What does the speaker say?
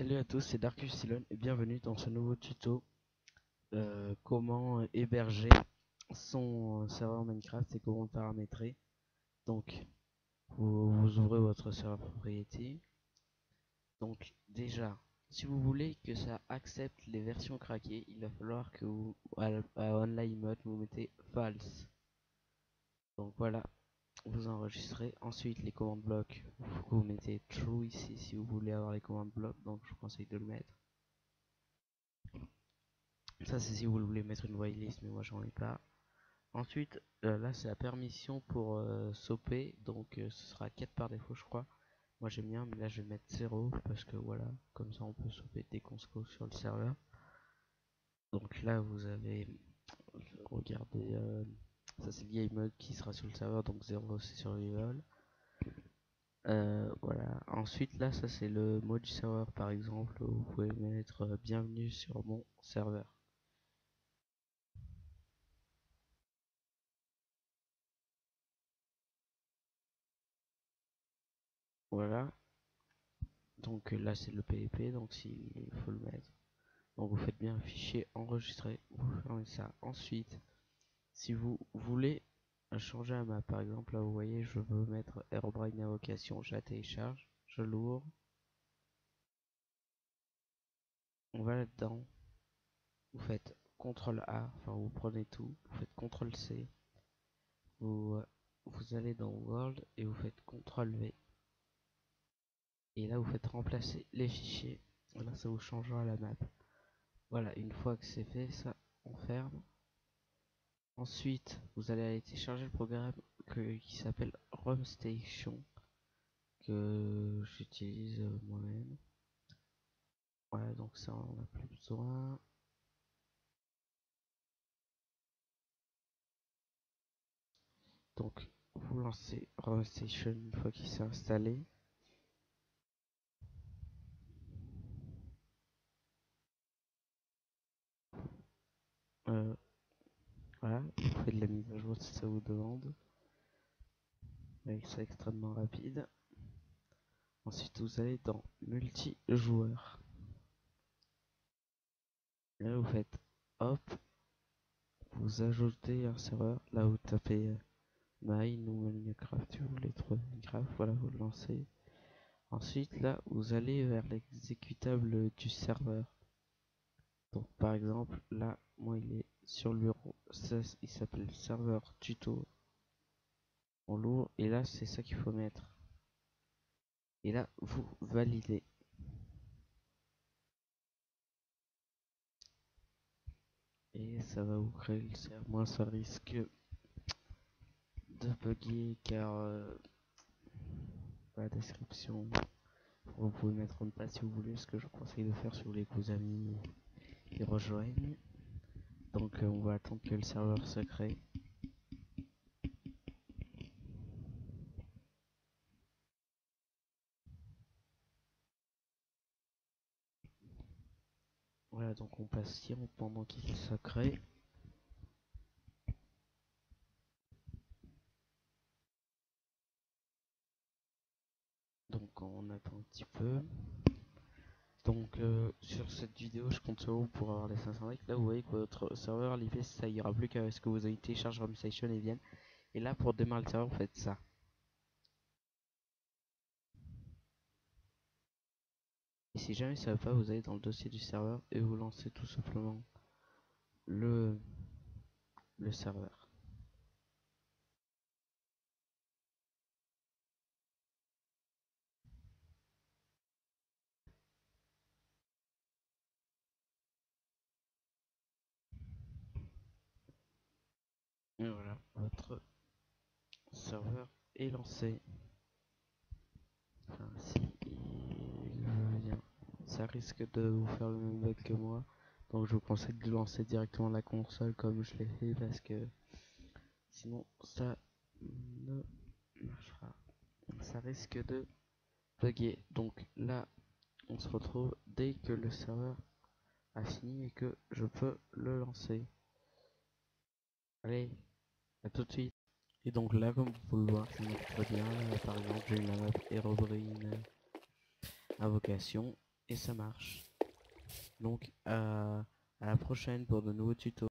Salut à tous, c'est Darkusylon et bienvenue dans ce nouveau tuto comment héberger son serveur Minecraft et comment le paramétrer. Donc vous ouvrez votre serveur propriété. Donc déjà, si vous voulez que ça accepte les versions craquées, il va falloir que vous à online mode vous mettez false. Donc voilà, vous enregistrez. Ensuite les commandes blocs, vous mettez true ici si vous voulez avoir les commandes blocs, donc je vous conseille de le mettre. Ça c'est si vous voulez mettre une whitelist, mais moi j'en ai pas. Ensuite, là c'est la permission pour sauter, donc ce sera 4 par défaut je crois. Moi j'aime bien, mais là je vais mettre 0 parce que voilà, comme ça on peut sauter dès qu'on se cause sur le serveur. Donc là vous avez, regardez, ça c'est le game mode qui sera sur le serveur, donc 0 c'est survival. Voilà, ensuite là ça c'est le mode du serveur par exemple, vous pouvez mettre bienvenue sur mon serveur. Voilà, donc là c'est le PVP, donc s'il faut le mettre. Donc vous faites bien un fichier enregistré, vous fermez ça. Ensuite, si vous voulez changer la map, par exemple là vous voyez je veux mettre Herobrine Invocation, je la télécharge, je l'ouvre, on va là-dedans, vous faites CTRL A, enfin vous prenez tout, vous faites CTRL C, vous allez dans World et vous faites CTRL V. Et là vous faites remplacer les fichiers, voilà ça vous changera la map. Voilà, une fois que c'est fait, ça on ferme. Ensuite, vous allez aller télécharger le programme qui s'appelle RomStation que j'utilise moi-même. Voilà, donc ça on n'a plus besoin. Donc vous lancez RomStation une fois qu'il s'est installé. Voilà, vous faites de la mise à jour si ça vous demande. Avec ça extrêmement rapide. Ensuite vous allez dans multijoueur. Là vous faites hop, vous ajoutez un serveur, là vous tapez Mine ou Minecraft si vous voulez trouver Minecraft, voilà vous le lancez. Ensuite là vous allez vers l'exécutable du serveur. Donc par exemple là moi il est sur le bureau, ça il s'appelle serveur tuto. On l'ouvre et là c'est ça qu'il faut mettre. Et là vous validez. Et ça va vous créer le serveur. Moi ça risque de bugger car la description vous pouvez mettre en place si vous voulez, ce que je vous conseille de faire si vous voulez que vos amis y rejoignent. Donc on va attendre que le serveur se crée. Voilà, donc on patiente pendant qu'il se crée. Donc on attend un petit peu. Donc sur cette vidéo je compte sur vous pour avoir les 500 likes. Là vous voyez que votre serveur l'IP ça ira plus qu'à ce que vous avez téléchargé RomStation et vienne. Et là pour démarrer le serveur vous faites ça. Et si jamais ça va pas, vous allez dans le dossier du serveur et vous lancez tout simplement le serveur. Et voilà, votre serveur est lancé. Enfin, si il vient, ça risque de vous faire le même bug que moi. Donc je vous conseille de lancer directement la console comme je l'ai fait parce que sinon ça ne marchera. Ça risque de bugger. Donc là, on se retrouve dès que le serveur a fini et que je peux le lancer. Allez, à tout de suite. Et donc là, comme vous pouvez le voir, ça marche très bien. Là, par exemple, j'ai une map Herobrine Invocation et ça marche. Donc à la prochaine pour de nouveaux tutos.